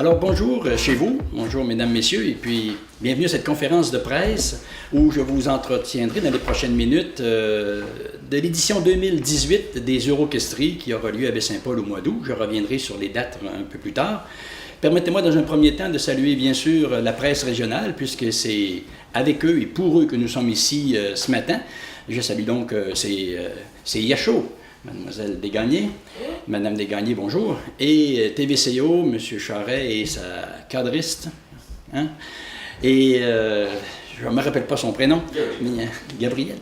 Alors bonjour chez vous, bonjour mesdames, messieurs, et puis bienvenue à cette conférence de presse où je vous entretiendrai dans les prochaines minutes de l'édition 2018 des Euroquestries qui aura lieu à Baie-Saint-Paul au mois d'août. Je reviendrai sur les dates un peu plus tard. Permettez-moi dans un premier temps de saluer bien sûr la presse régionale puisque c'est avec eux et pour eux que nous sommes ici ce matin. Je salue donc c'est Yachot. Mademoiselle Desgagnés, Madame Desgagnés, bonjour, et TVCO, Monsieur Charret et sa cadriste, hein? Et je ne me rappelle pas son prénom, mais Gabriel.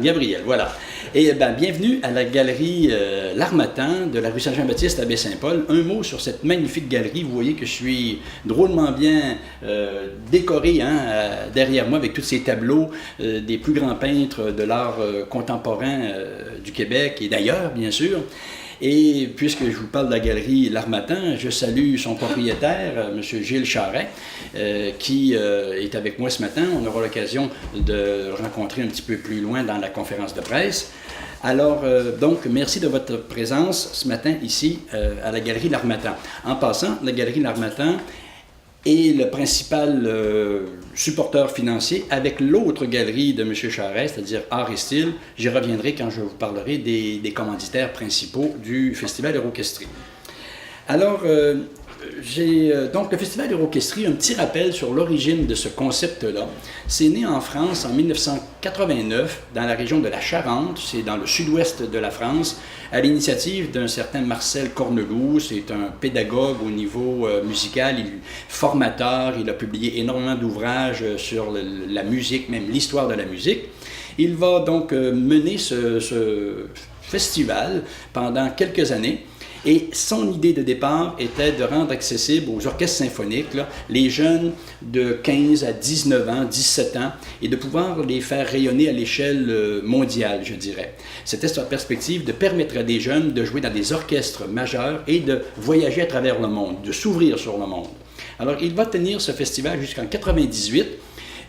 Gabriel, voilà. Et bienvenue à la galerie L'Harmattan de la rue Saint-Jean-Baptiste à Baie-Saint-Paul. Un mot sur cette magnifique galerie. Vous voyez que je suis drôlement bien décoré derrière moi avec tous ces tableaux des plus grands peintres de l'art contemporain du Québec et d'ailleurs, bien sûr. Et puisque je vous parle de la galerie L'Harmattan, je salue son propriétaire, M. Gilles Charret, qui est avec moi ce matin. On aura l'occasion de rencontrer un petit peu plus loin dans la conférence de presse. Alors, donc, merci de votre présence ce matin ici à la galerie L'Harmattan. En passant, la galerie L'Harmattan est le principal supporteur financier avec l'autre galerie de M. Charret, c'est-à-dire Art et Style. J'y reviendrai quand je vous parlerai des commanditaires principaux du Festival Euroquestrie. Alors, donc le Festival Euroquestrie, un petit rappel sur l'origine de ce concept-là. C'est né en France en 1989, dans la région de la Charente, c'est dans le sud-ouest de la France, à l'initiative d'un certain Marcel Corneloup. C'est un pédagogue au niveau musical, formateur, il a publié énormément d'ouvrages sur la musique, même l'histoire de la musique. Il va donc mener ce festival pendant quelques années. Et son idée de départ était de rendre accessible aux orchestres symphoniques les jeunes de 15 à 19 ans, 17 ans, et de pouvoir les faire rayonner à l'échelle mondiale, je dirais. C'était sa perspective de permettre à des jeunes de jouer dans des orchestres majeurs et de voyager à travers le monde, de s'ouvrir sur le monde. Alors, il va tenir ce festival jusqu'en 1998.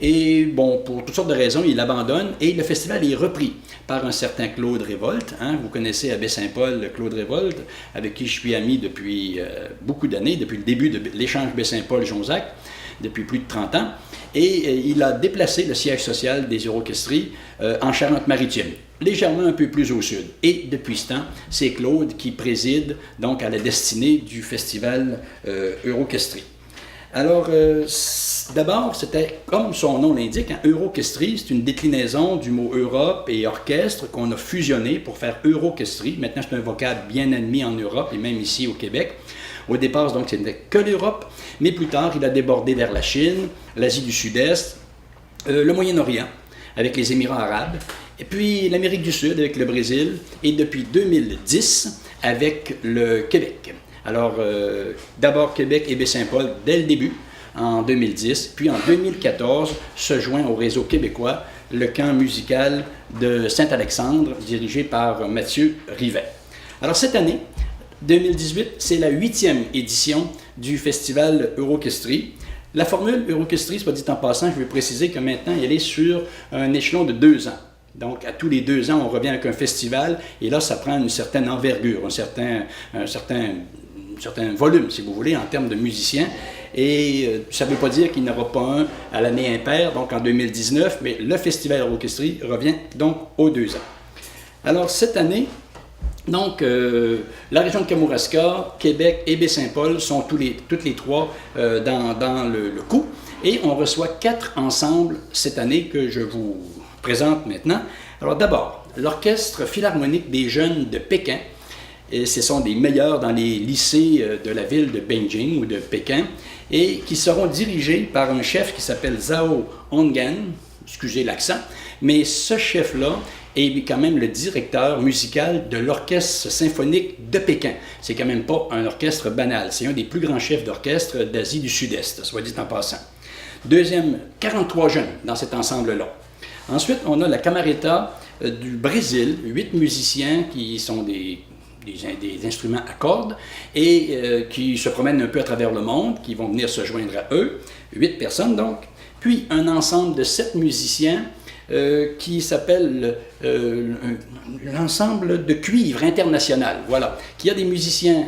Et bon, pour toutes sortes de raisons, il abandonne et le festival est repris par un certain Claude Révolte. Hein? Vous connaissez à Baie-Saint-Paul Claude Révolte, avec qui je suis ami depuis beaucoup d'années, depuis le début de l'échange Baie-Saint-Paul-Jonzac, depuis plus de 30 ans. Et il a déplacé le siège social des Euroquestries en Charente-Maritime, légèrement un peu plus au sud. Et depuis ce temps, c'est Claude qui préside donc à la destinée du festival Euroquestrie. Alors, d'abord, c'était comme son nom l'indique, Euroquestrie, c'est une déclinaison du mot Europe et orchestre qu'on a fusionné pour faire Euroquestrie. Maintenant, c'est un vocable bien admis en Europe et même ici au Québec. Au départ, donc, c'était que l'Europe, mais plus tard, il a débordé vers la Chine, l'Asie du Sud-Est, le Moyen-Orient, avec les Émirats arabes, et puis l'Amérique du Sud avec le Brésil, et depuis 2010 avec le Québec. Alors, d'abord Québec et Baie-Saint-Paul dès le début, en 2010, puis en 2014, se joint au réseau québécois le camp musical de Saint-Alexandre, dirigé par Mathieu Rivet. Alors, cette année, 2018, c'est la 8e édition du Festival Euroquestrie. La formule Euroquestrie, soit dit en passant, je vais préciser que maintenant, elle est sur un échelon de 2 ans. Donc, à tous les 2 ans, on revient avec un festival, et là, ça prend une certaine envergure, un certain volume, si vous voulez, en termes de musiciens. Et ça ne veut pas dire qu'il n'y en aura pas un à l'année impaire, donc en 2019, mais le Festival Euroquestrie revient donc aux 2 ans. Alors, cette année, donc, la région de Kamouraska, Québec et Baie-Saint-Paul sont toutes les trois dans le coup. Et on reçoit 4 ensembles cette année que je vous présente maintenant. Alors, d'abord, l'Orchestre philharmonique des jeunes de Pékin. Et ce sont des meilleurs dans les lycées de la ville de Beijing ou de Pékin et qui seront dirigés par un chef qui s'appelle Zhao Hongyan, excusez l'accent, mais ce chef-là est quand même le directeur musical de l'Orchestre symphonique de Pékin. C'est quand même pas un orchestre banal, c'est un des plus grands chefs d'orchestre d'Asie du Sud-Est, soit dit en passant. Deuxième, 43 jeunes dans cet ensemble-là. Ensuite, on a la Camerata du Brésil, 8 musiciens qui sont des instruments à cordes et qui se promènent un peu à travers le monde, qui vont venir se joindre à eux, 8 personnes donc. Puis un ensemble de 7 musiciens qui s'appelle l'ensemble de cuivre international, voilà, qui a des musiciens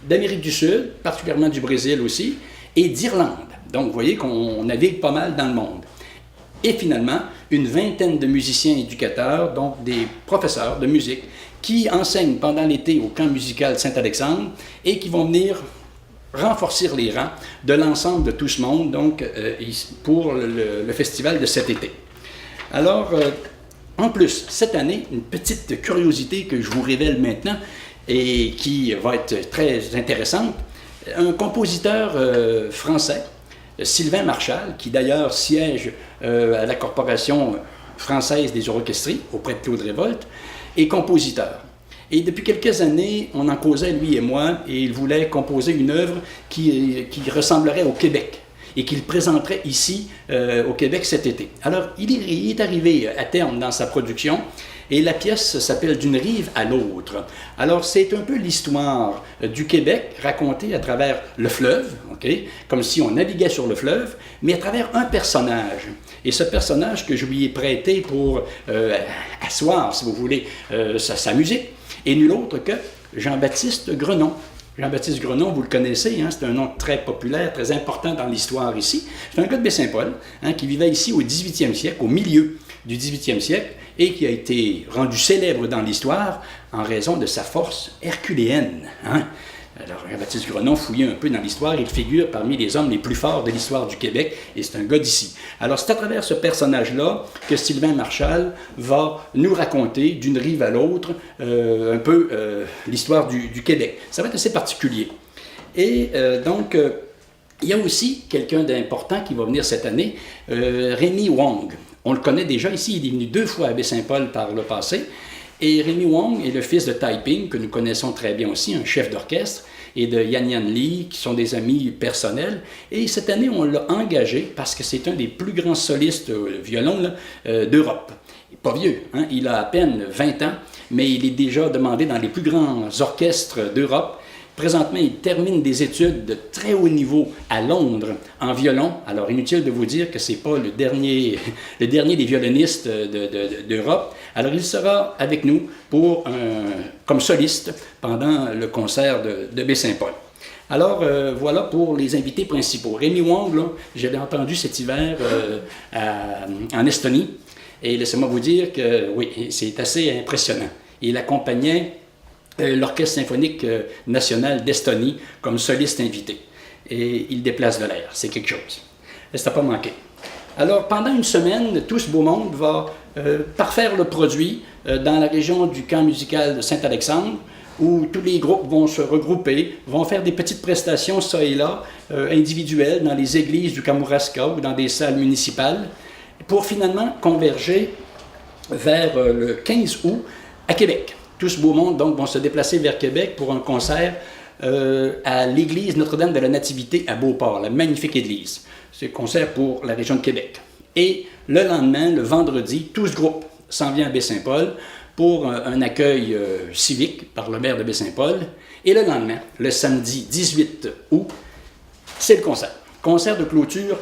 d'Amérique du Sud, particulièrement du Brésil aussi, et d'Irlande. Donc, vous voyez qu'on navigue pas mal dans le monde. Et finalement, une vingtaine de musiciens éducateurs, donc des professeurs de musique, qui enseignent pendant l'été au camp musical Saint-Alexandre et qui vont venir renforcer les rangs de l'ensemble de tout ce monde, donc pour le festival de cet été. Alors, en plus, cette année, une petite curiosité que je vous révèle maintenant et qui va être très intéressante, un compositeur français, Sylvain Marchal, qui d'ailleurs siège à la Corporation française des orchestries auprès de Claude Révolte, est compositeur. Et depuis quelques années, on en causait, lui et moi, et il voulait composer une œuvre qui ressemblerait au Québec et qu'il présenterait ici au Québec cet été. Alors, il est arrivé à terme dans sa production, et la pièce s'appelle « D'une rive à l'autre ». Alors, c'est un peu l'histoire du Québec racontée à travers le fleuve, okay? Comme si on naviguait sur le fleuve, mais à travers un personnage. Et ce personnage que je lui ai prêté pour asseoir, si vous voulez, sa musique, est nul autre que Jean-Baptiste Grenon. Jean-Baptiste Grenon, vous le connaissez, hein, c'est un nom très populaire, très important dans l'histoire ici. C'est un gars de Baie-Saint-Paul, hein, qui vivait ici au 18e siècle, au milieu du 18e siècle, et qui a été rendu célèbre dans l'histoire en raison de sa force herculéenne. Hein. Alors, Jean-Baptiste Grenon, fouillé un peu dans l'histoire, il figure parmi les hommes les plus forts de l'histoire du Québec, et c'est un gars d'ici. Alors, c'est à travers ce personnage-là que Sylvain Marchal va nous raconter, d'une rive à l'autre, un peu l'histoire du Québec. Ça va être assez particulier. Et donc, il y a aussi quelqu'un d'important qui va venir cette année, Rémi Wong. On le connaît déjà ici, il est venu 2 fois à Baie-Saint-Paul par le passé. Et Rémi Wong est le fils de Taiping, que nous connaissons très bien aussi, un chef d'orchestre, et de Yan Yan Lee, qui sont des amis personnels. Et cette année, on l'a engagé parce que c'est un des plus grands solistes violon d'Europe. Pas vieux, hein? Il a à peine 20 ans, mais il est déjà demandé dans les plus grands orchestres d'Europe. Présentement, il termine des études de très haut niveau à Londres en violon. Alors, inutile de vous dire que ce n'est pas le dernier des violonistes d'Europe. Alors, il sera avec nous comme soliste pendant le concert de Baie-Saint-Paul. Alors, voilà pour les invités principaux. Rémi Wong, là, je l'ai entendu cet hiver en Estonie. Et laissez-moi vous dire que, oui, c'est assez impressionnant. Il accompagnait l'Orchestre symphonique national d'Estonie comme soliste invité. Et il déplace de l'air, c'est quelque chose. Ça n'a pas manqué. Alors, pendant une semaine, tout ce beau monde va parfaire le produit dans la région du camp musical de Saint-Alexandre, où tous les groupes vont se regrouper, vont faire des petites prestations, ça et là, individuelles, dans les églises du Kamouraska ou dans des salles municipales, pour finalement converger vers le 15 août à Québec. Tout ce beau monde donc, vont se déplacer vers Québec pour un concert à l'église Notre-Dame de la Nativité à Beauport, la magnifique église. C'est un concert pour la région de Québec. Et le lendemain, le vendredi, tout ce groupe s'en vient à Baie-Saint-Paul pour un accueil civique par le maire de Baie-Saint-Paul. Et le lendemain, le samedi 18 août, c'est le concert. Concert de clôture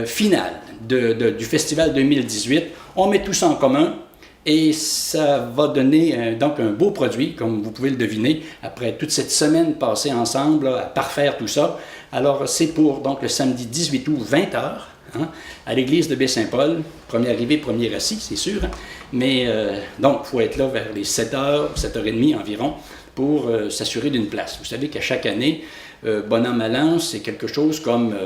finale du festival 2018. On met tout ça en commun. Et ça va donner donc un beau produit, comme vous pouvez le deviner, après toute cette semaine passée ensemble là, à parfaire tout ça. Alors, c'est pour donc le samedi 18 août, 20h, hein, à l'église de Baie-Saint-Paul. Premier arrivé, premier assis, c'est sûr. Hein. Mais donc, il faut être là vers les 7h, 7h30 environ, pour s'assurer d'une place. Vous savez qu'à chaque année, bon an, mal an, c'est quelque chose comme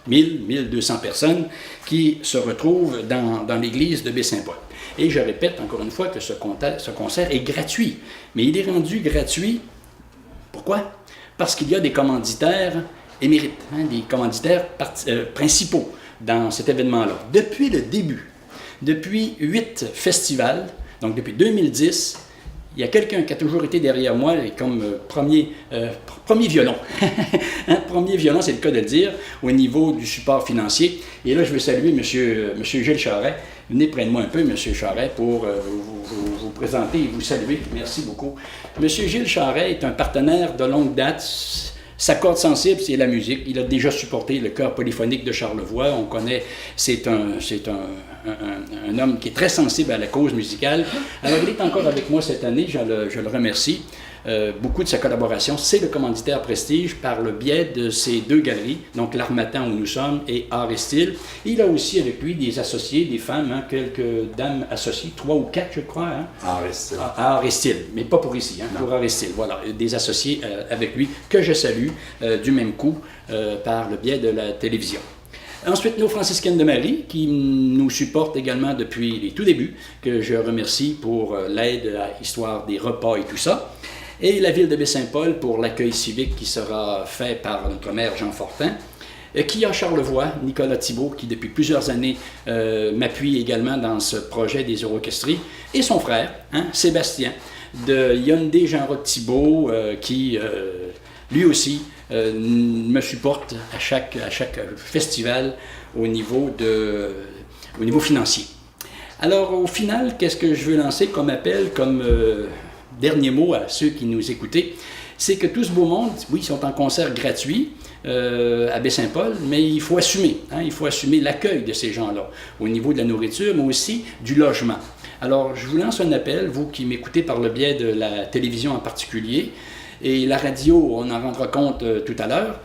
1200 personnes qui se retrouvent dans l'église de Baie-Saint-Paul. Et je répète encore une fois que ce concert est gratuit. Mais il est rendu gratuit. Pourquoi? Parce qu'il y a des commanditaires émérites, hein, des commanditaires principaux dans cet événement-là. Depuis le début, depuis 8 festivals, donc depuis 2010, il y a quelqu'un qui a toujours été derrière moi comme premier violon. Hein, premier violon, c'est le cas de le dire, au niveau du support financier. Et là, je veux saluer M. Gilles Charret. Venez près de moi un peu, M. Charret, pour vous présenter et vous saluer. Merci beaucoup. M. Gilles Charret est un partenaire de longue date. Sa corde sensible, c'est la musique. Il a déjà supporté le chœur polyphonique de Charlevoix. On connaît, c'est un homme qui est très sensible à la cause musicale. Alors, il est encore avec moi cette année, je le remercie. beaucoup de sa collaboration, c'est le commanditaire Prestige par le biais de ces deux galeries, donc l'Harmattan où nous sommes et Art et Style. Il a aussi avec lui des associés, des femmes, hein, quelques dames associées, 3 ou 4 je crois. Hein, Art et Style. Art et Style, mais pas pour ici, hein, pour Art et Style. Voilà, des associés avec lui que je salue du même coup par le biais de la télévision. Ensuite, nos franciscaines de Marie, qui nous supportent également depuis les tout débuts, que je remercie pour l'aide à l'histoire des repas et tout ça. Et la ville de Baie-Saint-Paul pour l'accueil civique qui sera fait par notre maire Jean Fortin. Qui a Charlevoix, Nicolas Thibault, qui depuis plusieurs années m'appuie également dans ce projet des Euroquestries. Et son frère, hein, Sébastien, de Hyundai Jean-Roch Thibault, qui lui aussi me supporte à chaque festival au niveau financier. Alors, au final, qu'est-ce que je veux lancer comme appel, comme dernier mot à ceux qui nous écoutaient? C'est que tout ce beau monde, oui, ils sont en concert gratuit à Baie-Saint-Paul, mais il faut assumer, hein, il faut assumer l'accueil de ces gens-là, au niveau de la nourriture, mais aussi du logement. Alors, je vous lance un appel, vous qui m'écoutez par le biais de la télévision en particulier, et la radio, on en rendra compte tout à l'heure,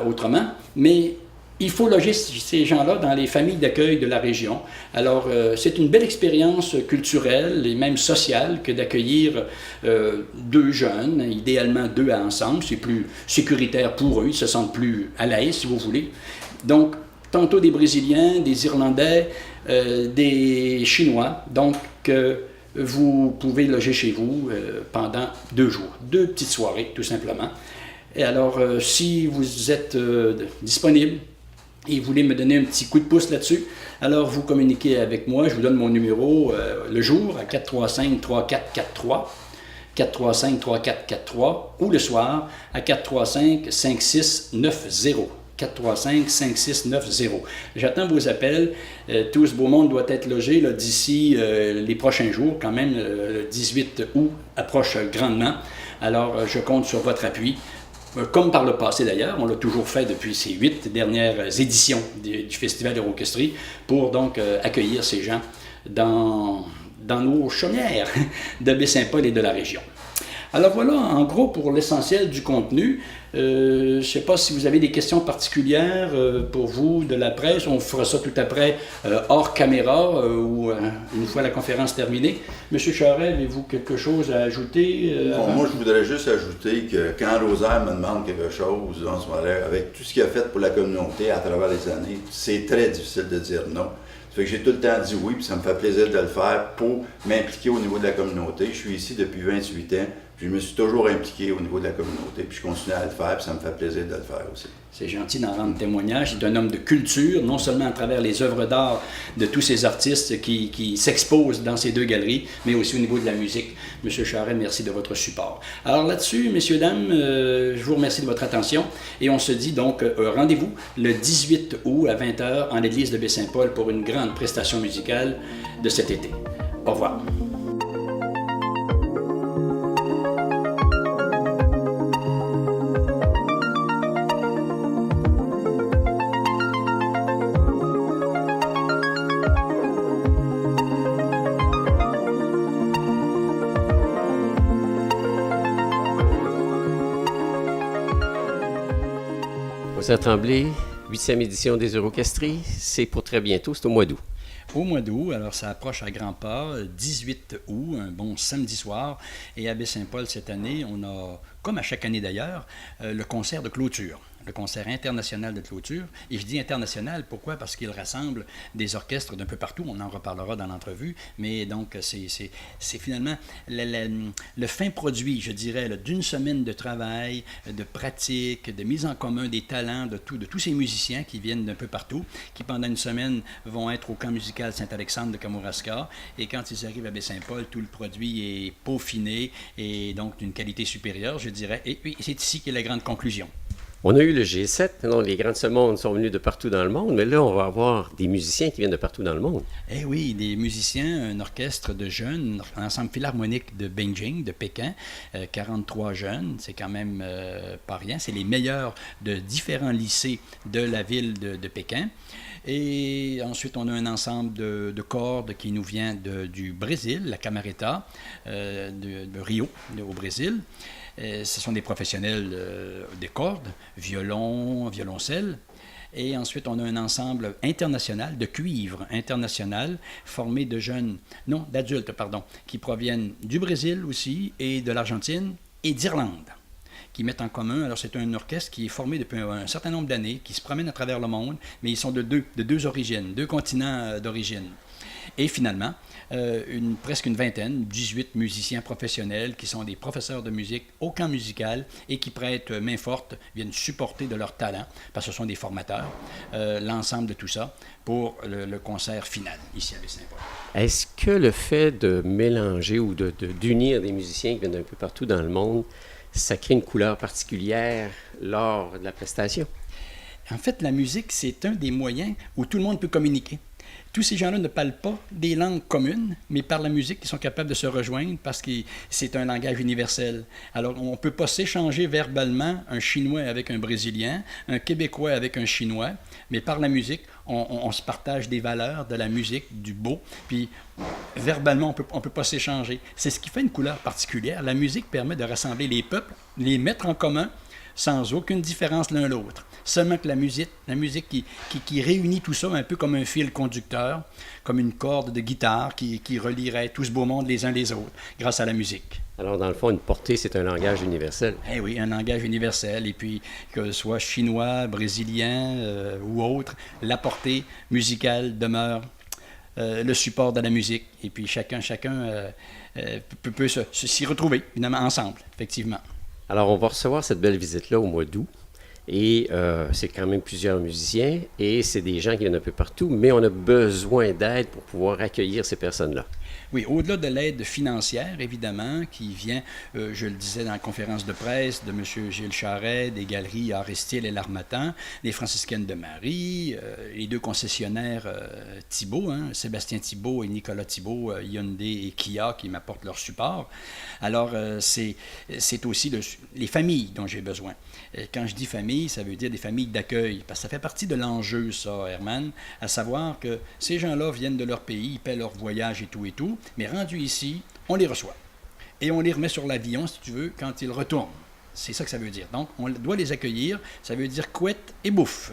autrement, mais il faut loger ces gens-là dans les familles d'accueil de la région. Alors, c'est une belle expérience culturelle et même sociale que d'accueillir 2 jeunes, idéalement 2 ensemble. C'est plus sécuritaire pour eux, ils se sentent plus à l'aise, si vous voulez. Donc, tantôt des Brésiliens, des Irlandais, des Chinois. Donc, vous pouvez loger chez vous pendant 2 jours, 2 petites soirées, tout simplement. Et alors, si vous êtes disponible, et vous voulez me donner un petit coup de pouce là-dessus, alors vous communiquez avec moi, je vous donne mon numéro le jour à 435-3443, 435-3443, ou le soir à 435-5690. 435-5690. J'attends vos appels. Tout ce beau monde doit être logé là, d'ici les prochains jours. Quand même, le 18 août approche grandement. Alors, je compte sur votre appui. Comme par le passé d'ailleurs, on l'a toujours fait depuis ces 8 dernières éditions du Festival Euroquestrie pour donc accueillir ces gens dans nos chaumières de Baie-Saint-Paul et de la région. Alors voilà, en gros, pour l'essentiel du contenu. Je ne sais pas si vous avez des questions particulières pour vous de la presse. On fera ça tout après hors caméra ou une fois la conférence terminée. Monsieur Charest, avez-vous quelque chose à ajouter? Moi, je voudrais juste ajouter que quand Rosaire me demande quelque chose, en ce moment-là, avec tout ce qu'il a fait pour la communauté à travers les années, c'est très difficile de dire non. Ça fait que j'ai tout le temps dit oui, puis ça me fait plaisir de le faire pour m'impliquer au niveau de la communauté. Je suis ici depuis 28 ans. Je me suis toujours impliqué au niveau de la communauté, puis je continue à le faire, puis ça me fait plaisir de le faire aussi. C'est gentil d'en rendre témoignage. C'est un homme de culture, non seulement à travers les œuvres d'art de tous ces artistes qui s'exposent dans ces 2 galeries, mais aussi au niveau de la musique. Monsieur Charest, merci de votre support. Alors là-dessus, messieurs, dames, je vous remercie de votre attention et on se dit donc rendez-vous le 18 août à 20h en l'église de Baie-Saint-Paul pour une grande prestation musicale de cet été. Au revoir. José Tremblay, 8e édition des Euroquestries, c'est pour très bientôt, c'est au mois d'août. Au mois d'août, alors ça approche à grands pas, 18 août, un bon samedi soir, et à Baie-Saint-Paul cette année, on a, comme à chaque année d'ailleurs, le concert de clôture. Le concert international de clôture. Et je dis international, pourquoi? Parce qu'il rassemble des orchestres d'un peu partout, on en reparlera dans l'entrevue, mais donc c'est finalement le fin produit, je dirais, d'une semaine de travail, de pratique, de mise en commun des talents de tous ces musiciens qui viennent d'un peu partout, qui pendant une semaine vont être au camp musical Saint-Alexandre de Kamouraska, et quand ils arrivent à Baie-Saint-Paul, tout le produit est peaufiné et donc d'une qualité supérieure, je dirais, et c'est ici qu'est la grande conclusion. On a eu le G7, donc les grands de ce monde sont venus de partout dans le monde, mais là, on va avoir des musiciens qui viennent de partout dans le monde. Eh oui, des musiciens, un orchestre de jeunes, un ensemble philharmonique de Beijing, de Pékin, 43 jeunes, c'est quand même pas rien, c'est les meilleurs de différents lycées de la ville de Pékin. Et ensuite, on a un ensemble de cordes qui nous vient du Brésil, la Camareta, de Rio, au Brésil. Ce sont des professionnels des cordes, violon, violoncelle. Et ensuite, on a un ensemble international, de cuivre international, formé d'adultes, qui proviennent du Brésil aussi, et de l'Argentine, et d'Irlande, qui mettent en commun. Alors, c'est un orchestre qui est formé depuis un certain nombre d'années, qui se promène à travers le monde, mais ils sont de deux origines, 2 continents d'origine. Et finalement, presque une vingtaine, 18 musiciens professionnels qui sont des professeurs de musique au camp musical et qui prêtent main forte, viennent supporter de leur talent, parce que ce sont des formateurs, l'ensemble de tout ça pour le concert final, ici à Baie-Saint-Paul. Est-ce que le fait de mélanger ou d'unir des musiciens qui viennent d'un peu partout dans le monde, ça crée une couleur particulière lors de la prestation? En fait, la musique, c'est un des moyens où tout le monde peut communiquer. Tous ces gens-là ne parlent pas des langues communes, mais par la musique, ils sont capables de se rejoindre parce que c'est un langage universel. Alors, on ne peut pas s'échanger verbalement un Chinois avec un Brésilien, un Québécois avec un Chinois, mais par la musique, on se partage des valeurs de la musique, du beau, puis verbalement, on peut pas s'échanger. C'est ce qui fait une couleur particulière. La musique permet de rassembler les peuples, les mettre en commun, sans aucune différence l'un l'autre. Seulement que la musique qui réunit tout ça un peu comme un fil conducteur, comme une corde de guitare qui relierait tout ce beau monde les uns les autres, grâce à la musique. Alors, dans le fond, une portée, c'est un langage universel. Eh oui, un langage universel. Et puis, que ce soit chinois, brésilien ou autre, la portée musicale demeure le support de la musique. Et puis, chacun peut s'y retrouver, évidemment, ensemble, effectivement. Alors, on va recevoir cette belle visite-là au mois d'août. Et c'est quand même plusieurs musiciens et c'est des gens qui viennent un peu partout, mais on a besoin d'aide pour pouvoir accueillir ces personnes-là. Oui, au-delà de l'aide financière, évidemment, qui vient, je le disais dans la conférence de presse, de M. Gilles Charret, des galeries Aristide et L'Harmattan, les franciscaines de Marie, les 2 concessionnaires Thibault, Sébastien Thibault et Nicolas Thibault, Hyundai et Kia, qui m'apportent leur support. Alors, c'est aussi les familles dont j'ai besoin. Quand je dis famille, ça veut dire des familles d'accueil, parce que ça fait partie de l'enjeu, ça, Herman, à savoir que ces gens-là viennent de leur pays, ils paient leur voyage et tout, mais rendus ici, on les reçoit. Et on les remet sur l'avion, si tu veux, quand ils retournent. C'est ça que ça veut dire. Donc, on doit les accueillir, ça veut dire couette et bouffe,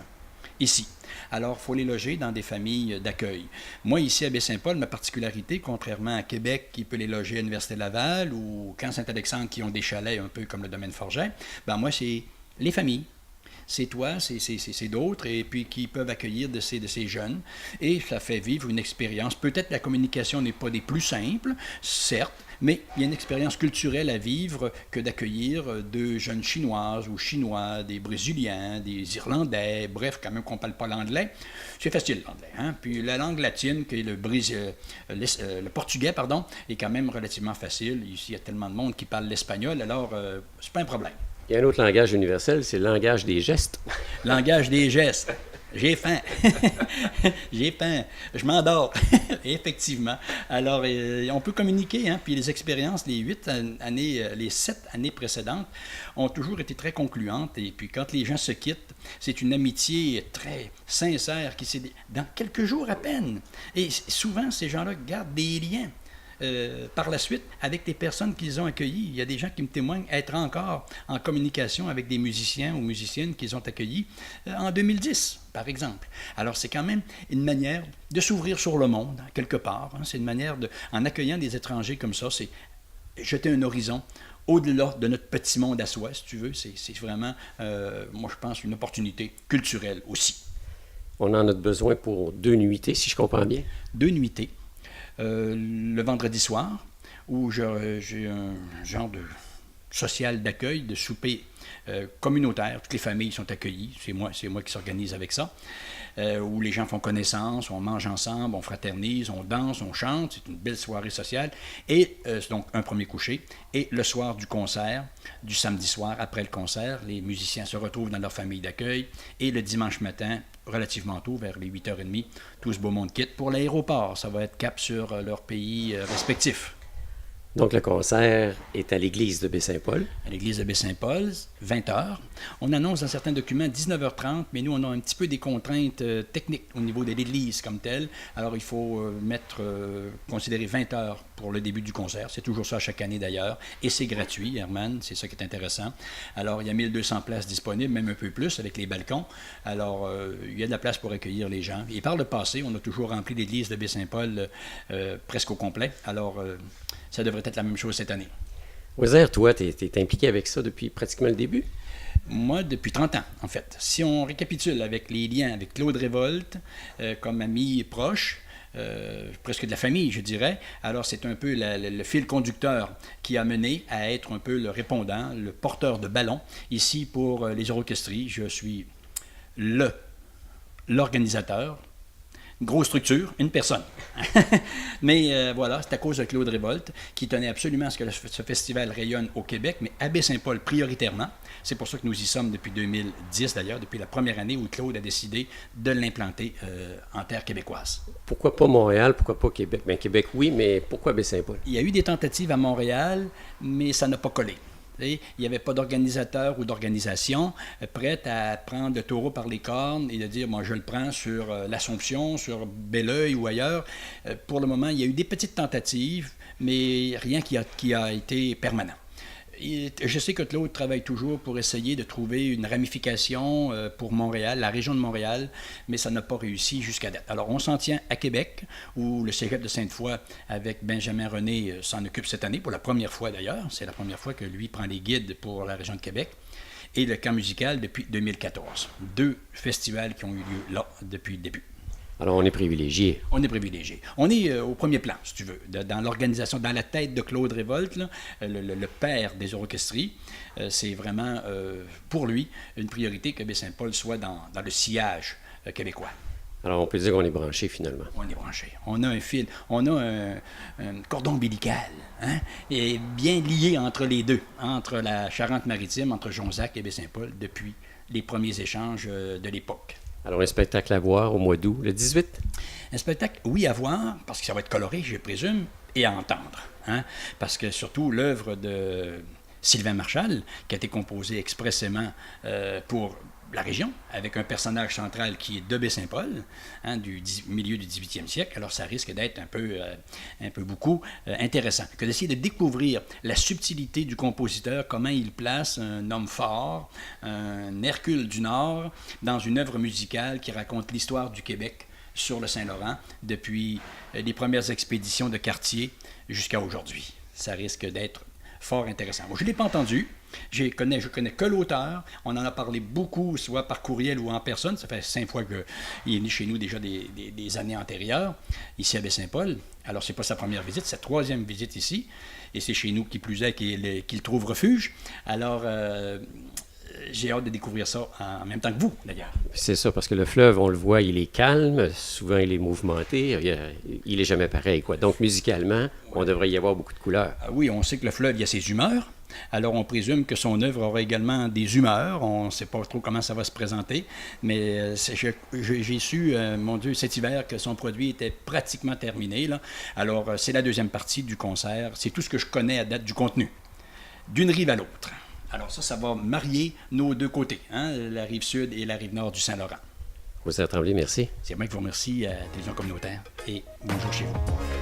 ici. Alors, il faut les loger dans des familles d'accueil. Moi, ici à Baie-Saint-Paul, ma particularité, contrairement à Québec, qui peut les loger à l'Université Laval, ou Camp Saint-Alexandre, qui ont des chalets un peu comme le domaine Forget, moi, c'est les familles. C'est toi, c'est d'autres, et puis qui peuvent accueillir de ces jeunes. Et ça fait vivre une expérience. Peut-être la communication n'est pas des plus simples, certes, mais il y a une expérience culturelle à vivre que d'accueillir 2 jeunes Chinoises ou Chinois, des Brésiliens, des Irlandais, bref, quand même qu'on ne parle pas l'anglais. C'est facile l'anglais. Puis la langue latine, qui est le portugais, est quand même relativement facile. Ici, il y a tellement de monde qui parle l'espagnol, alors c'est pas un problème. Il y a un autre langage universel, c'est le langage des gestes. Langage des gestes. J'ai faim. J'ai faim. Je m'endors. Effectivement. Alors, on peut communiquer, puis les expériences, les 7 années précédentes ont toujours été très concluantes. Et puis, quand les gens se quittent, c'est une amitié très sincère qui s'est dans quelques jours à peine. Et souvent, ces gens-là gardent des liens. Par la suite, avec les personnes qu'ils ont accueillies. Il y a des gens qui me témoignent être encore en communication avec des musiciens ou musiciennes qu'ils ont accueillis en 2010, par exemple. Alors, c'est quand même une manière de s'ouvrir sur le monde, quelque part. C'est une manière en accueillant des étrangers comme ça, c'est jeter un horizon au-delà de notre petit monde à soi, si tu veux. C'est vraiment, moi, je pense, une opportunité culturelle aussi. On en a besoin pour 2 nuitées, si je comprends bien. 2 nuitées. Le vendredi soir, où j'ai un genre de social d'accueil, de souper communautaire. Toutes les familles sont accueillies. C'est moi qui s'organise avec ça. Où les gens font connaissance, on mange ensemble, on fraternise, on danse, on chante. C'est une belle soirée sociale. Et donc, un premier coucher. Et le soir du concert, du samedi soir, après le concert, les musiciens se retrouvent dans leur famille d'accueil. Et le dimanche matin, relativement tôt, vers les 8h30, tout ce beau monde quitte pour l'aéroport. Ça va être cap sur leur pays respectif. Donc, le concert est à l'église de Baie-Saint-Paul. À l'église de Baie-Saint-Paul, 20h. On annonce dans certains documents 19h30, mais nous, on a un petit peu des contraintes techniques au niveau de l'église comme telle. Alors, il faut considérer 20h pour le début du concert. C'est toujours ça chaque année d'ailleurs. Et c'est gratuit, Herman, c'est ça qui est intéressant. Alors, il y a 1200 places disponibles, même un peu plus avec les balcons. Alors, il y a de la place pour accueillir les gens. Et par le passé, on a toujours rempli l'église de Baie-Saint-Paul presque au complet. Alors, ça devrait être la même chose cette année. Weser, toi, tu es impliqué avec ça depuis pratiquement le début? Moi, depuis 30 ans, en fait. Si on récapitule avec les liens avec Claude Révolte, comme ami proche, presque de la famille, je dirais. Alors, c'est un peu le fil conducteur qui a mené à être un peu le répondant, le porteur de ballon. Ici, pour les Orchestries, je suis l'organisateur. Grosse structure, une personne. Mais voilà, c'est à cause de Claude Révolte qui tenait absolument à ce que ce festival rayonne au Québec, mais à Baie-Saint-Paul prioritairement. C'est pour ça que nous y sommes depuis 2010 d'ailleurs, depuis la première année où Claude a décidé de l'implanter en terre québécoise. Pourquoi pas Montréal, pourquoi pas Québec? Bien, Québec, oui, mais pourquoi Baie-Saint-Paul? Il y a eu des tentatives à Montréal, mais ça n'a pas collé. Il n'y avait pas d'organisateur ou d'organisation prête à prendre le taureau par les cornes et de dire, moi, je le prends sur l'Assomption, sur Belleuil ou ailleurs. Pour le moment, il y a eu des petites tentatives, mais rien qui a été permanent. Et je sais que Claude travaille toujours pour essayer de trouver une ramification pour Montréal, la région de Montréal, mais ça n'a pas réussi jusqu'à date. Alors, on s'en tient à Québec, où le Cégep de Sainte-Foy, avec Benjamin René, s'en occupe cette année, pour la première fois d'ailleurs. C'est la première fois que lui prend les guides pour la région de Québec. Et le Camp musical depuis 2014. 2 festivals qui ont eu lieu là depuis le début. Alors, on est privilégié. On est privilégié. On est au premier plan, si tu veux, dans l'organisation, dans la tête de Claude Révolte, là, le père des orchestries. C'est vraiment, pour lui, une priorité que Baie-Saint-Paul soit dans le sillage québécois. Alors, on peut dire qu'on est branché finalement. On est branché. On a un fil, on a un cordon ombilical, hein, et bien lié entre les deux, entre la Charente-Maritime, entre Jonzac et Baie-Saint-Paul, depuis les premiers échanges de l'époque. Alors, un spectacle à voir au mois d'août, le 18? Un spectacle, oui, à voir, parce que ça va être coloré, je présume, et à entendre. Hein, parce que surtout, l'œuvre de Sylvain Marchal, qui a été composée expressément pour la région, avec un personnage central qui est de Baie-Saint-Paul, hein, du milieu du 18e siècle. Alors, ça risque d'être un peu beaucoup intéressant. Que d'essayer de découvrir la subtilité du compositeur, comment il place un homme fort, un Hercule du Nord, dans une œuvre musicale qui raconte l'histoire du Québec sur le Saint-Laurent, depuis les premières expéditions de Cartier jusqu'à aujourd'hui. Ça risque d'être fort intéressant. Moi, je ne l'ai pas entendu. Je connais que l'auteur. On en a parlé beaucoup, soit par courriel ou en personne. Ça fait 5 fois qu'il est venu chez nous déjà des années antérieures, ici à Baie-Saint-Paul. Alors, ce n'est pas sa première visite, c'est sa 3e visite ici. Et c'est chez nous, qui plus est, qu'il trouve refuge. Alors, j'ai hâte de découvrir ça en même temps que vous, d'ailleurs. C'est ça, parce que le fleuve, on le voit, il est calme, souvent il est mouvementé, il est jamais pareil, quoi. Donc, musicalement, on devrait y avoir beaucoup de couleurs. Oui, on sait que le fleuve, il y a ses humeurs. Alors, on présume que son œuvre aura également des humeurs. On ne sait pas trop comment ça va se présenter, mais j'ai su, mon Dieu, cet hiver, que son produit était pratiquement terminé, là. Alors, c'est la 2e partie du concert. C'est tout ce que je connais à date du contenu, d'une rive à l'autre. Alors ça va marier nos 2 côtés, hein, la rive sud et la rive nord du Saint-Laurent. Weser Tremblay, merci. C'est moi qui vous remercie à la Télévision communautaire et bonjour chez vous.